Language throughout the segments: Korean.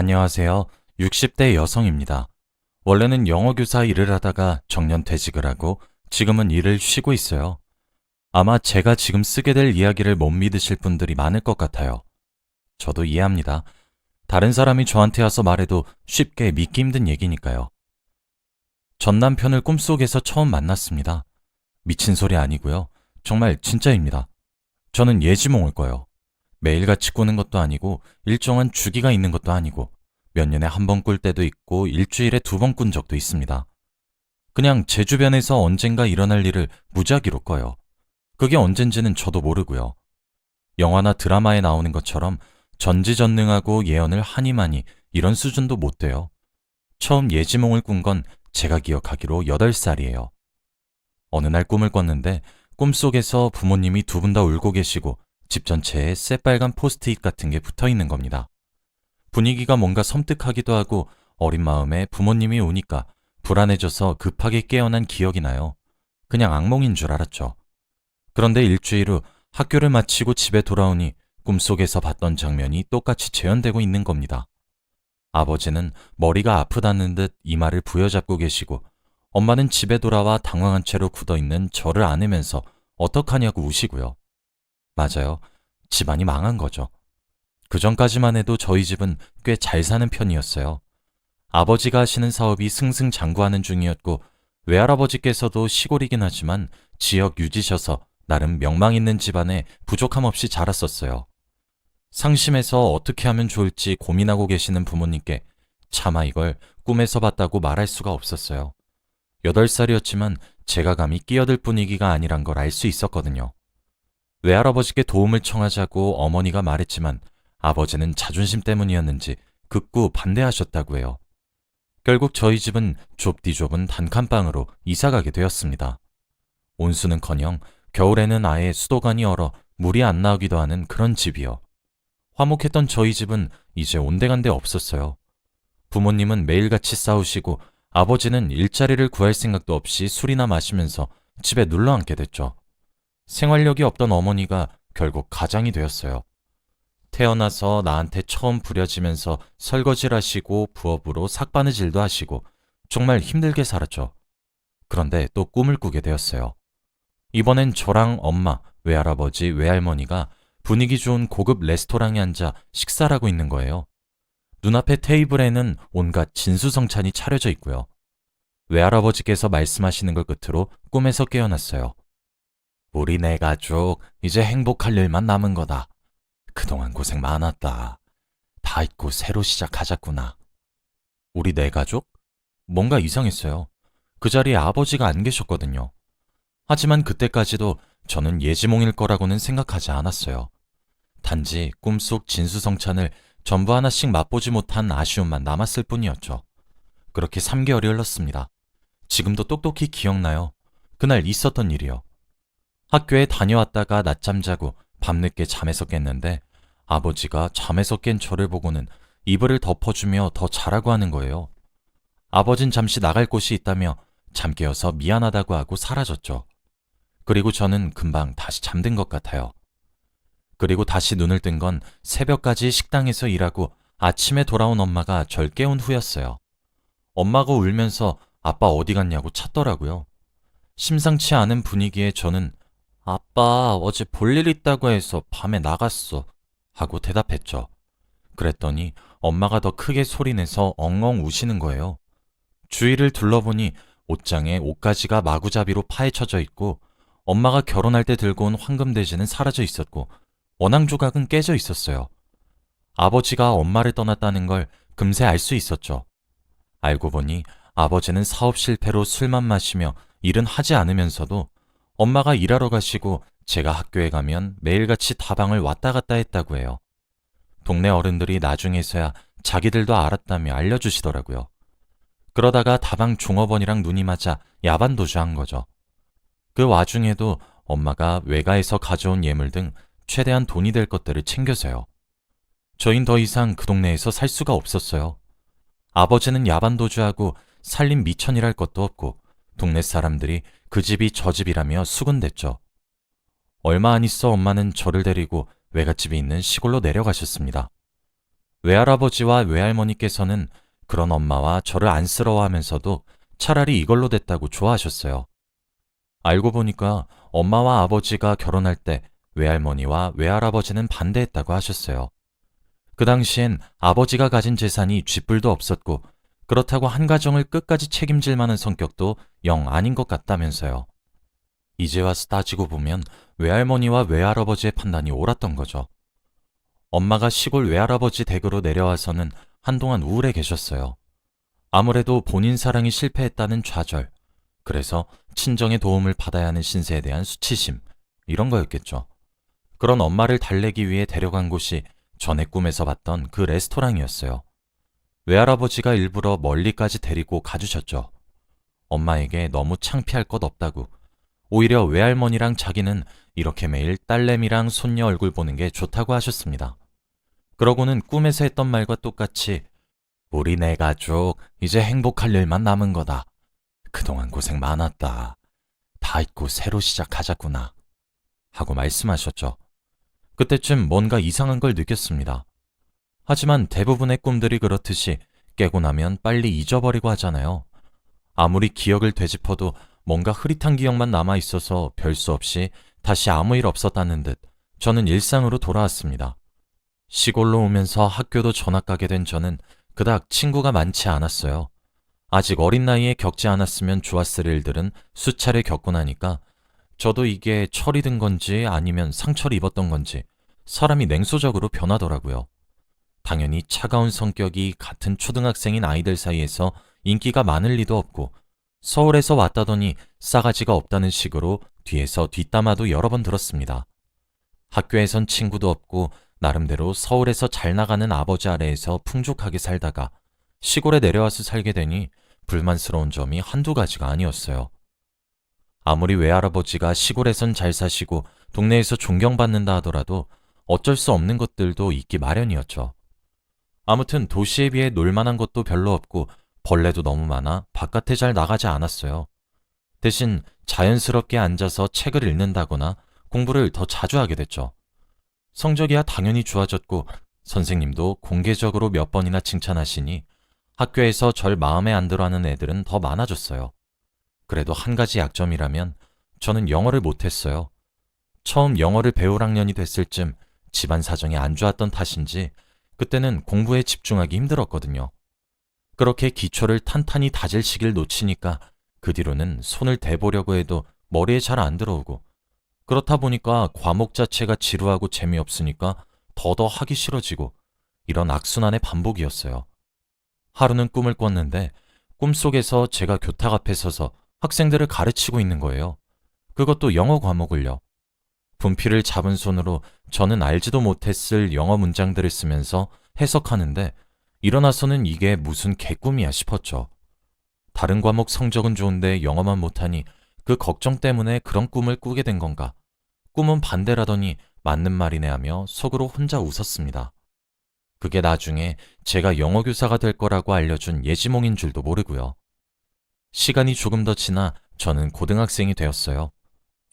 안녕하세요. 60대 여성입니다. 원래는 영어 교사 일을 하다가 정년퇴직을 하고 지금은 일을 쉬고 있어요. 아마 제가 지금 쓰게 될 이야기를 못 믿으실 분들이 많을 것 같아요. 저도 이해합니다. 다른 사람이 저한테 와서 말해도 쉽게 믿기 힘든 얘기니까요. 전 남편을 꿈속에서 처음 만났습니다. 미친 소리 아니고요. 정말 진짜입니다. 저는 예지몽을 꿔요. 매일같이 꾸는 것도 아니고 일정한 주기가 있는 것도 아니고 몇 년에 한 번 꿀 때도 있고 일주일에 두 번 꾼 적도 있습니다. 그냥 제 주변에서 언젠가 일어날 일을 무작위로 꿔요. 그게 언젠지는 저도 모르고요. 영화나 드라마에 나오는 것처럼 전지전능하고 예언을 하니마니 이런 수준도 못 돼요. 처음 예지몽을 꾼 건 제가 기억하기로 8살이에요. 어느 날 꿈을 꿨는데 꿈속에서 부모님이 두 분 다 울고 계시고 집 전체에 새빨간 포스트잇 같은 게 붙어 있는 겁니다. 분위기가 뭔가 섬뜩하기도 하고 어린 마음에 부모님이 우니까 불안해져서 급하게 깨어난 기억이 나요. 그냥 악몽인 줄 알았죠. 그런데 일주일 후 학교를 마치고 집에 돌아오니 꿈속에서 봤던 장면이 똑같이 재현되고 있는 겁니다. 아버지는 머리가 아프다는 듯 이마를 부여잡고 계시고 엄마는 집에 돌아와 당황한 채로 굳어있는 저를 안으면서 어떡하냐고 우시고요. 맞아요. 집안이 망한 거죠. 그 전까지만 해도 저희 집은 꽤 잘 사는 편이었어요. 아버지가 하시는 사업이 승승장구하는 중이었고 외할아버지께서도 시골이긴 하지만 지역 유지셔서 나름 명망 있는 집안에 부족함 없이 자랐었어요. 상심해서 어떻게 하면 좋을지 고민하고 계시는 부모님께 차마 이걸 꿈에서 봤다고 말할 수가 없었어요. 8살이었지만 제가 감히 끼어들 분위기가 아니란 걸 알 수 있었거든요. 외할아버지께 도움을 청하자고 어머니가 말했지만 아버지는 자존심 때문이었는지 극구 반대하셨다고 해요. 결국 저희 집은 좁디 좁은 단칸방으로 이사가게 되었습니다. 온수는커녕 겨울에는 아예 수도관이 얼어 물이 안 나오기도 하는 그런 집이요. 화목했던 저희 집은 이제 온데간데 없었어요. 부모님은 매일같이 싸우시고 아버지는 일자리를 구할 생각도 없이 술이나 마시면서 집에 눌러앉게 됐죠. 생활력이 없던 어머니가 결국 가장이 되었어요. 태어나서 나한테 처음 부려지면서 설거지를 하시고 부업으로 삭바느질도 하시고 정말 힘들게 살았죠. 그런데 또 꿈을 꾸게 되었어요. 이번엔 저랑 엄마, 외할아버지, 외할머니가 분위기 좋은 고급 레스토랑에 앉아 식사를 하고 있는 거예요. 눈앞에 테이블에는 온갖 진수성찬이 차려져 있고요. 외할아버지께서 말씀하시는 걸 끝으로 꿈에서 깨어났어요. 우리 네 가족 이제 행복할 일만 남은 거다. 그동안 고생 많았다. 다 잊고 새로 시작하자꾸나. 우리 네 가족? 뭔가 이상했어요. 그 자리에 아버지가 안 계셨거든요. 하지만 그때까지도 저는 예지몽일 거라고는 생각하지 않았어요. 단지 꿈속 진수성찬을 전부 하나씩 맛보지 못한 아쉬움만 남았을 뿐이었죠. 그렇게 3개월이 흘렀습니다. 지금도 똑똑히 기억나요. 그날 있었던 일이요. 학교에 다녀왔다가 낮잠 자고 밤늦게 잠에서 깼는데 아버지가 잠에서 깬 저를 보고는 이불을 덮어주며 더 자라고 하는 거예요. 아버진 잠시 나갈 곳이 있다며 잠 깨어서 미안하다고 하고 사라졌죠. 그리고 저는 금방 다시 잠든 것 같아요. 그리고 다시 눈을 뜬 건 새벽까지 식당에서 일하고 아침에 돌아온 엄마가 절 깨운 후였어요. 엄마가 울면서 아빠 어디 갔냐고 찾더라고요. 심상치 않은 분위기에 저는 아빠 어제 볼 일 있다고 해서 밤에 나갔어 하고 대답했죠. 그랬더니 엄마가 더 크게 소리내서 엉엉 우시는 거예요. 주위를 둘러보니 옷장에 옷가지가 마구잡이로 파헤쳐져 있고 엄마가 결혼할 때 들고 온 황금돼지는 사라져 있었고 원앙 조각은 깨져 있었어요. 아버지가 엄마를 떠났다는 걸 금세 알 수 있었죠. 알고 보니 아버지는 사업 실패로 술만 마시며 일은 하지 않으면서도 엄마가 일하러 가시고 제가 학교에 가면 매일같이 다방을 왔다 갔다 했다고 해요. 동네 어른들이 나중에서야 자기들도 알았다며 알려주시더라고요. 그러다가 다방 종업원이랑 눈이 맞아 야반도주한 거죠. 그 와중에도 엄마가 외가에서 가져온 예물 등 최대한 돈이 될 것들을 챙겨서요. 저흰 더 이상 그 동네에서 살 수가 없었어요. 아버지는 야반도주하고 살림 미천이랄 것도 없고 동네 사람들이 그 집이 저 집이라며 수군댔죠. 얼마 안 있어 엄마는 저를 데리고 외갓집이 있는 시골로 내려가셨습니다. 외할아버지와 외할머니께서는 그런 엄마와 저를 안쓰러워하면서도 차라리 이걸로 됐다고 좋아하셨어요. 알고 보니까 엄마와 아버지가 결혼할 때 외할머니와 외할아버지는 반대했다고 하셨어요. 그 당시엔 아버지가 가진 재산이 쥐뿔도 없었고 그렇다고 한 가정을 끝까지 책임질 만한 성격도 영 아닌 것 같다면서요. 이제 와서 따지고 보면 외할머니와 외할아버지의 판단이 옳았던 거죠. 엄마가 시골 외할아버지 댁으로 내려와서는 한동안 우울해 계셨어요. 아무래도 본인 사랑이 실패했다는 좌절, 그래서 친정의 도움을 받아야 하는 신세에 대한 수치심, 이런 거였겠죠. 그런 엄마를 달래기 위해 데려간 곳이 전에 꿈에서 봤던 그 레스토랑이었어요. 외할아버지가 일부러 멀리까지 데리고 가주셨죠. 엄마에게 너무 창피할 것 없다고. 오히려 외할머니랑 자기는 이렇게 매일 딸내미랑 손녀 얼굴 보는 게 좋다고 하셨습니다. 그러고는 꿈에서 했던 말과 똑같이 우리 네 가족 이제 행복할 일만 남은 거다. 그동안 고생 많았다. 다 잊고 새로 시작하자꾸나. 하고 말씀하셨죠. 그때쯤 뭔가 이상한 걸 느꼈습니다. 하지만 대부분의 꿈들이 그렇듯이 깨고 나면 빨리 잊어버리고 하잖아요. 아무리 기억을 되짚어도 뭔가 흐릿한 기억만 남아있어서 별 수 없이 다시 아무 일 없었다는 듯 저는 일상으로 돌아왔습니다. 시골로 오면서 학교도 전학 가게 된 저는 그닥 친구가 많지 않았어요. 아직 어린 나이에 겪지 않았으면 좋았을 일들은 수차례 겪고 나니까 저도 이게 철이 든 건지 아니면 상처를 입었던 건지 사람이 냉소적으로 변하더라고요. 당연히 차가운 성격이 같은 초등학생인 아이들 사이에서 인기가 많을 리도 없고 서울에서 왔다더니 싸가지가 없다는 식으로 뒤에서 뒷담화도 여러 번 들었습니다. 학교에선 친구도 없고 나름대로 서울에서 잘 나가는 아버지 아래에서 풍족하게 살다가 시골에 내려와서 살게 되니 불만스러운 점이 한두 가지가 아니었어요. 아무리 외할아버지가 시골에선 잘 사시고 동네에서 존경받는다 하더라도 어쩔 수 없는 것들도 있기 마련이었죠. 아무튼 도시에 비해 놀만한 것도 별로 없고 벌레도 너무 많아 바깥에 잘 나가지 않았어요. 대신 자연스럽게 앉아서 책을 읽는다거나 공부를 더 자주 하게 됐죠. 성적이야 당연히 좋아졌고 선생님도 공개적으로 몇 번이나 칭찬하시니 학교에서 절 마음에 안 들어하는 애들은 더 많아졌어요. 그래도 한 가지 약점이라면 저는 영어를 못했어요. 처음 영어를 배울 학년이 됐을 쯤 집안 사정이 안 좋았던 탓인지 그때는 공부에 집중하기 힘들었거든요. 그렇게 기초를 탄탄히 다질 시기를 놓치니까 그 뒤로는 손을 대보려고 해도 머리에 잘 안 들어오고 그렇다 보니까 과목 자체가 지루하고 재미없으니까 더더 하기 싫어지고 이런 악순환의 반복이었어요. 하루는 꿈을 꿨는데 꿈속에서 제가 교탁 앞에 서서 학생들을 가르치고 있는 거예요. 그것도 영어 과목을요. 분필을 잡은 손으로 저는 알지도 못했을 영어 문장들을 쓰면서 해석하는데 일어나서는 이게 무슨 개꿈이야 싶었죠. 다른 과목 성적은 좋은데 영어만 못하니 그 걱정 때문에 그런 꿈을 꾸게 된 건가. 꿈은 반대라더니 맞는 말이네 하며 속으로 혼자 웃었습니다. 그게 나중에 제가 영어 교사가 될 거라고 알려준 예지몽인 줄도 모르고요. 시간이 조금 더 지나 저는 고등학생이 되었어요.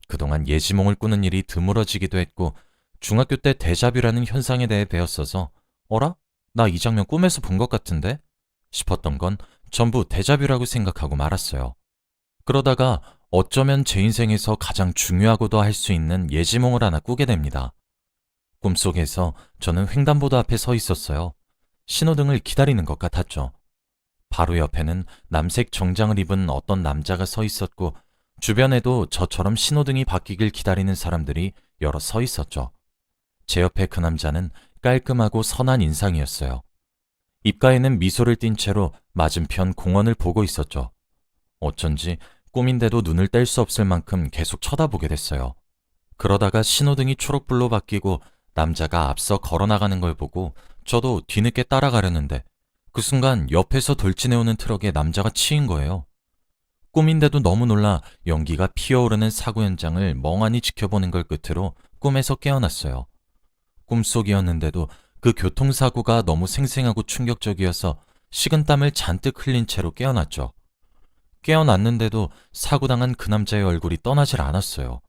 그동안 예지몽을 꾸는 일이 드물어지기도 했고 중학교 때 데자뷰라는 현상에 대해 배웠어서 어라? 나 이 장면 꿈에서 본 것 같은데? 싶었던 건 전부 데자뷰라고 생각하고 말았어요. 그러다가 어쩌면 제 인생에서 가장 중요하고도 할 수 있는 예지몽을 하나 꾸게 됩니다. 꿈속에서 저는 횡단보도 앞에 서 있었어요. 신호등을 기다리는 것 같았죠. 바로 옆에는 남색 정장을 입은 어떤 남자가 서 있었고 주변에도 저처럼 신호등이 바뀌길 기다리는 사람들이 여러 서 있었죠. 제 옆에 그 남자는 깔끔하고 선한 인상이었어요. 입가에는 미소를 띤 채로 맞은편 공원을 보고 있었죠. 어쩐지 꿈인데도 눈을 뗄 수 없을 만큼 계속 쳐다보게 됐어요. 그러다가 신호등이 초록불로 바뀌고 남자가 앞서 걸어나가는 걸 보고 저도 뒤늦게 따라가려는데 그 순간 옆에서 돌진해오는 트럭에 남자가 치인 거예요. 꿈인데도 너무 놀라 연기가 피어오르는 사고 현장을 멍하니 지켜보는 걸 끝으로 꿈에서 깨어났어요. 꿈속이었는데도 그 교통사고가 너무 생생하고 충격적이어서 식은땀을 잔뜩 흘린 채로 깨어났죠. 깨어났는데도 사고당한 그 남자의 얼굴이 떠나질 않았어요.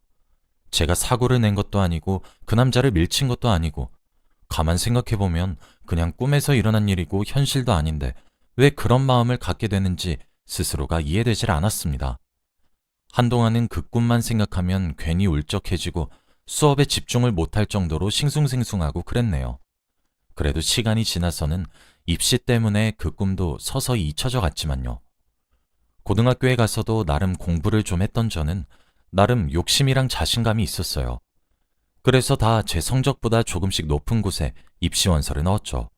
제가 사고를 낸 것도 아니고 그 남자를 밀친 것도 아니고 가만 생각해보면 그냥 꿈에서 일어난 일이고 현실도 아닌데 왜 그런 마음을 갖게 되는지 스스로가 이해되질 않았습니다. 한동안은 그 꿈만 생각하면 괜히 울적해지고 수업에 집중을 못할 정도로 싱숭생숭하고 그랬네요. 그래도 시간이 지나서는 입시 때문에 그 꿈도 서서히 잊혀져 갔지만요. 고등학교에 가서도 나름 공부를 좀 했던 저는 나름 욕심이랑 자신감이 있었어요. 그래서 다 제 성적보다 조금씩 높은 곳에 입시원서를 넣었죠.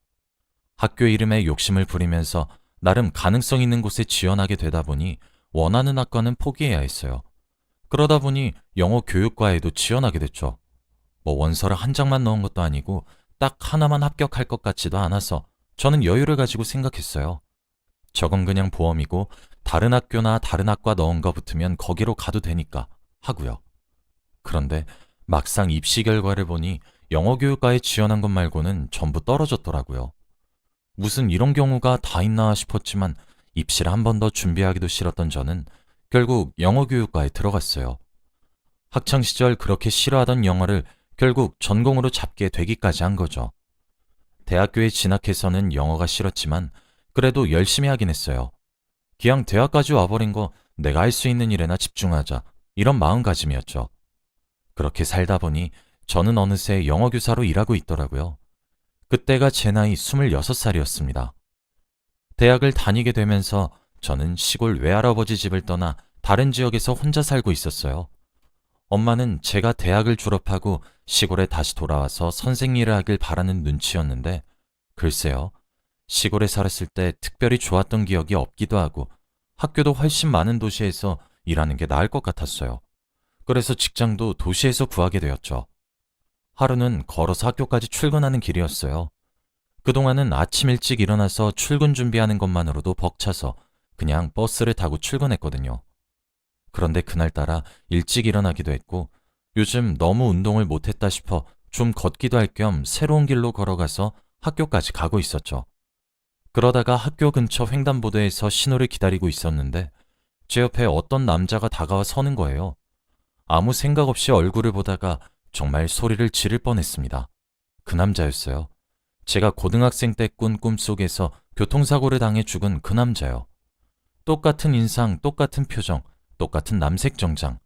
학교 이름에 욕심을 부리면서 나름 가능성 있는 곳에 지원하게 되다 보니 원하는 학과는 포기해야 했어요. 그러다 보니 영어 교육과에도 지원하게 됐죠. 뭐 원서를 한 장만 넣은 것도 아니고 딱 하나만 합격할 것 같지도 않아서 저는 여유를 가지고 생각했어요. 저건 그냥 보험이고 다른 학교나 다른 학과 넣은 거 붙으면 거기로 가도 되니까 하고요. 그런데 막상 입시 결과를 보니 영어 교육과에 지원한 것 말고는 전부 떨어졌더라고요. 무슨 이런 경우가 다 있나 싶었지만 입시를 한 번 더 준비하기도 싫었던 저는 결국 영어 교육과에 들어갔어요. 학창시절 그렇게 싫어하던 영어를 결국 전공으로 잡게 되기까지 한 거죠. 대학교에 진학해서는 영어가 싫었지만 그래도 열심히 하긴 했어요. 그냥 대학까지 와버린 거 내가 할 수 있는 일에나 집중하자, 이런 마음가짐이었죠. 그렇게 살다 보니 저는 어느새 영어교사로 일하고 있더라고요. 그때가 제 나이 26살이었습니다. 대학을 다니게 되면서 저는 시골 외할아버지 집을 떠나 다른 지역에서 혼자 살고 있었어요. 엄마는 제가 대학을 졸업하고 시골에 다시 돌아와서 선생 일을 하길 바라는 눈치였는데, 글쎄요. 시골에 살았을 때 특별히 좋았던 기억이 없기도 하고 학교도 훨씬 많은 도시에서 일하는 게 나을 것 같았어요. 그래서 직장도 도시에서 구하게 되었죠. 하루는 걸어서 학교까지 출근하는 길이었어요. 그동안은 아침 일찍 일어나서 출근 준비하는 것만으로도 벅차서 그냥 버스를 타고 출근했거든요. 그런데 그날따라 일찍 일어나기도 했고 요즘 너무 운동을 못했다 싶어 좀 걷기도 할 겸 새로운 길로 걸어가서 학교까지 가고 있었죠. 그러다가 학교 근처 횡단보도에서 신호를 기다리고 있었는데 제 옆에 어떤 남자가 다가와 서는 거예요. 아무 생각 없이 얼굴을 보다가 정말 소리를 지를 뻔했습니다. 그 남자였어요. 제가 고등학생 때 꾼 꿈속에서 교통사고를 당해 죽은 그 남자요. 똑같은 인상, 똑같은 표정, 똑같은 남색 정장.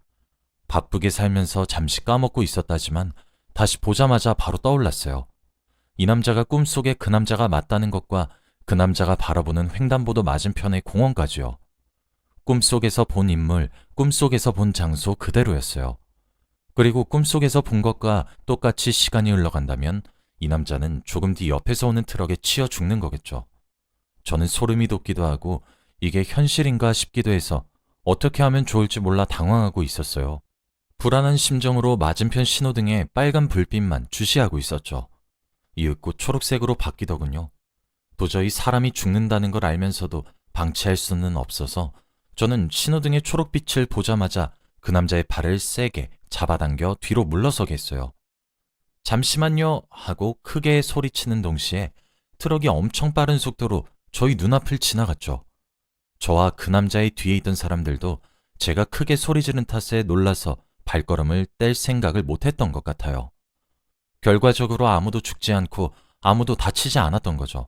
바쁘게 살면서 잠시 까먹고 있었다지만 다시 보자마자 바로 떠올랐어요. 이 남자가 꿈속에 그 남자가 맞다는 것과 그 남자가 바라보는 횡단보도 맞은편의 공원까지요. 꿈속에서 본 인물, 꿈속에서 본 장소 그대로였어요. 그리고 꿈속에서 본 것과 똑같이 시간이 흘러간다면 이 남자는 조금 뒤 옆에서 오는 트럭에 치여 죽는 거겠죠. 저는 소름이 돋기도 하고 이게 현실인가 싶기도 해서 어떻게 하면 좋을지 몰라 당황하고 있었어요. 불안한 심정으로 맞은편 신호등에 빨간 불빛만 주시하고 있었죠. 이윽고 초록색으로 바뀌더군요. 도저히 사람이 죽는다는 걸 알면서도 방치할 수는 없어서 저는 신호등의 초록빛을 보자마자 그 남자의 발을 세게 잡아당겨 뒤로 물러서게 했어요. 잠시만요 하고 크게 소리치는 동시에 트럭이 엄청 빠른 속도로 저희 눈앞을 지나갔죠. 저와 그 남자의 뒤에 있던 사람들도 제가 크게 소리 지른 탓에 놀라서 발걸음을 뗄 생각을 못했던 것 같아요. 결과적으로 아무도 죽지 않고 아무도 다치지 않았던 거죠.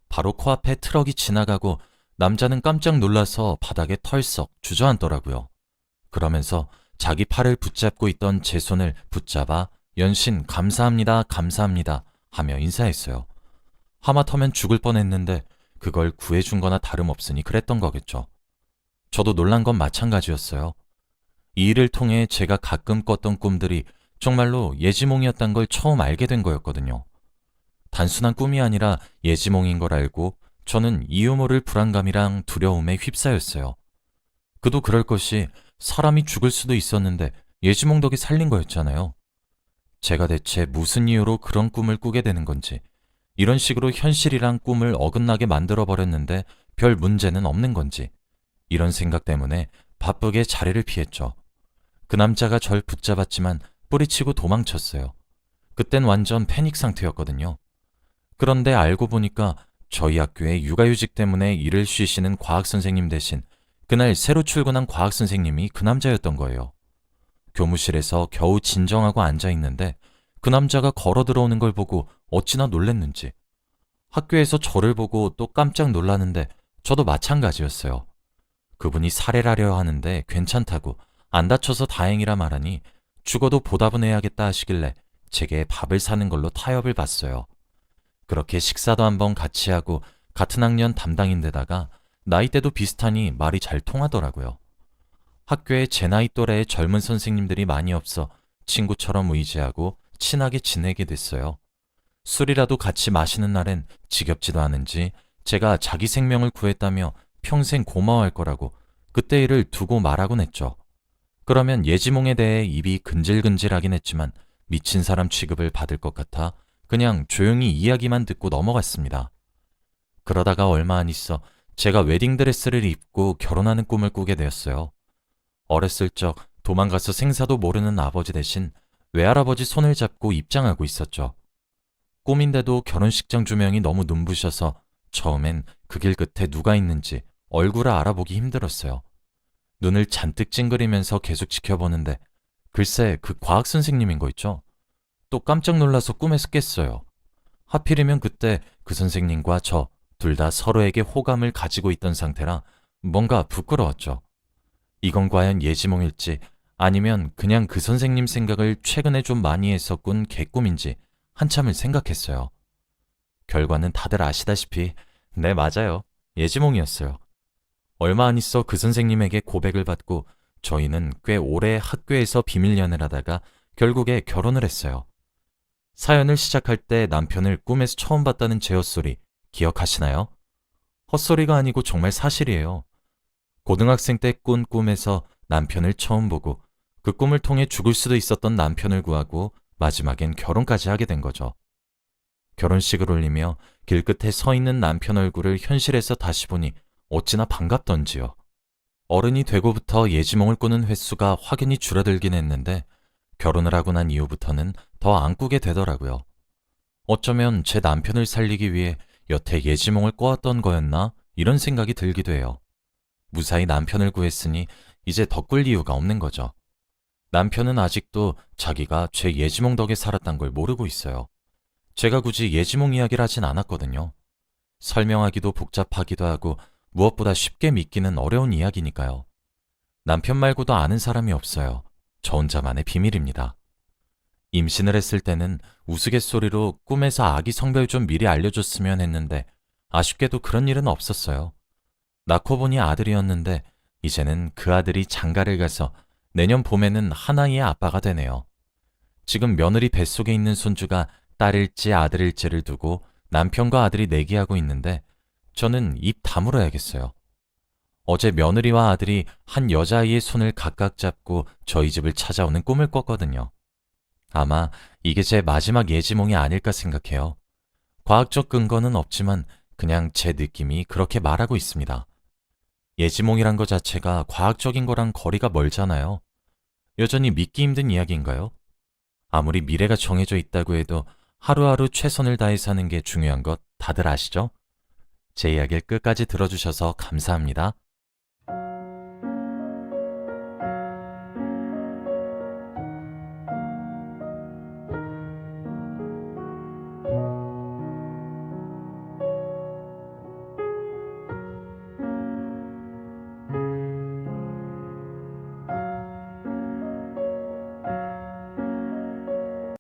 바로 코앞에 트럭이 지나가고 남자는 깜짝 놀라서 바닥에 털썩 주저앉더라고요. 그러면서 자기 팔을 붙잡고 있던 제 손을 붙잡아 연신 감사합니다, 감사합니다 하며 인사했어요. 하마터면 죽을 뻔했는데 그걸 구해준 거나 다름없으니 그랬던 거겠죠. 저도 놀란 건 마찬가지였어요. 이 일을 통해 제가 가끔 꿨던 꿈들이 정말로 예지몽이었단 걸 처음 알게 된 거였거든요. 단순한 꿈이 아니라 예지몽인 걸 알고 저는 이유 모를 불안감이랑 두려움에 휩싸였어요. 그도 그럴 것이 사람이 죽을 수도 있었는데 예지몽 덕에 살린 거였잖아요. 제가 대체 무슨 이유로 그런 꿈을 꾸게 되는 건지, 이런 식으로 현실이랑 꿈을 어긋나게 만들어버렸는데 별 문제는 없는 건지, 이런 생각 때문에 바쁘게 자리를 피했죠. 그 남자가 절 붙잡았지만 뿌리치고 도망쳤어요. 그땐 완전 패닉 상태였거든요. 그런데 알고 보니까 저희 학교에 육아휴직 때문에 일을 쉬시는 과학선생님 대신 그날 새로 출근한 과학선생님이 그 남자였던 거예요. 교무실에서 겨우 진정하고 앉아있는데 그 남자가 걸어 들어오는 걸 보고 어찌나 놀랬는지 학교에서 저를 보고 또 깜짝 놀라는데 저도 마찬가지였어요. 그분이 살해하려 하는데 괜찮다고 안 다쳐서 다행이라 말하니 죽어도 보답은 해야겠다 하시길래 제게 밥을 사는 걸로 타협을 봤어요. 그렇게 식사도 한번 같이 하고 같은 학년 담당인데다가 나이대도 비슷하니 말이 잘 통하더라고요. 학교에 제 나이 또래의 젊은 선생님들이 많이 없어 친구처럼 의지하고 친하게 지내게 됐어요. 술이라도 같이 마시는 날엔 지겹지도 않은지 제가 자기 생명을 구했다며 평생 고마워할 거라고 그때 일을 두고 말하곤 했죠. 그러면 예지몽에 대해 입이 근질근질하긴 했지만 미친 사람 취급을 받을 것 같아 그냥 조용히 이야기만 듣고 넘어갔습니다. 그러다가 얼마 안 있어 제가 웨딩드레스를 입고 결혼하는 꿈을 꾸게 되었어요. 어렸을 적 도망가서 생사도 모르는 아버지 대신 외할아버지 손을 잡고 입장하고 있었죠. 꿈인데도 결혼식장 조명이 너무 눈부셔서 처음엔 그 길 끝에 누가 있는지 얼굴을 알아보기 힘들었어요. 눈을 잔뜩 찡그리면서 계속 지켜보는데 글쎄 그 과학 선생님인 거 있죠? 또 깜짝 놀라서 꿈에서 깼어요. 하필이면 그때 그 선생님과 저 둘 다 서로에게 호감을 가지고 있던 상태라 뭔가 부끄러웠죠. 이건 과연 예지몽일지 아니면 그냥 그 선생님 생각을 최근에 좀 많이 해서 꾼 개꿈인지 한참을 생각했어요. 결과는 다들 아시다시피 네, 맞아요. 예지몽이었어요. 얼마 안 있어 그 선생님에게 고백을 받고 저희는 꽤 오래 학교에서 비밀 연애를 하다가 결국에 결혼을 했어요. 사연을 시작할 때 남편을 꿈에서 처음 봤다는 제 헛소리 기억하시나요? 헛소리가 아니고 정말 사실이에요. 고등학생 때 꾼 꿈에서 남편을 처음 보고 그 꿈을 통해 죽을 수도 있었던 남편을 구하고 마지막엔 결혼까지 하게 된 거죠. 결혼식을 올리며 길끝에 서 있는 남편 얼굴을 현실에서 다시 보니 어찌나 반갑던지요. 어른이 되고부터 예지몽을 꾸는 횟수가 확연히 줄어들긴 했는데 결혼을 하고 난 이후부터는 더 안 꾸게 되더라고요. 어쩌면 제 남편을 살리기 위해 여태 예지몽을 꿔왔던 거였나 이런 생각이 들기도 해요. 무사히 남편을 구했으니 이제 더 꿀 이유가 없는 거죠. 남편은 아직도 자기가 제 예지몽 덕에 살았단 걸 모르고 있어요. 제가 굳이 예지몽 이야기를 하진 않았거든요. 설명하기도 복잡하기도 하고 무엇보다 쉽게 믿기는 어려운 이야기니까요. 남편 말고도 아는 사람이 없어요. 저 혼자만의 비밀입니다. 임신을 했을 때는 우스갯소리로 꿈에서 아기 성별 좀 미리 알려줬으면 했는데 아쉽게도 그런 일은 없었어요. 낳고 보니 아들이었는데 이제는 그 아들이 장가를 가서 내년 봄에는 하나이의 아빠가 되네요. 지금 며느리 뱃속에 있는 손주가 딸일지 아들일지를 두고 남편과 아들이 내기하고 있는데 저는 입 다물어야겠어요. 어제 며느리와 아들이 한 여자아이의 손을 각각 잡고 저희 집을 찾아오는 꿈을 꿨거든요. 아마 이게 제 마지막 예지몽이 아닐까 생각해요. 과학적 근거는 없지만 그냥 제 느낌이 그렇게 말하고 있습니다. 예지몽이란 것 자체가 과학적인 거랑 거리가 멀잖아요. 여전히 믿기 힘든 이야기인가요? 아무리 미래가 정해져 있다고 해도 하루하루 최선을 다해 사는 게 중요한 것 다들 아시죠? 제 이야기를 끝까지 들어주셔서 감사합니다.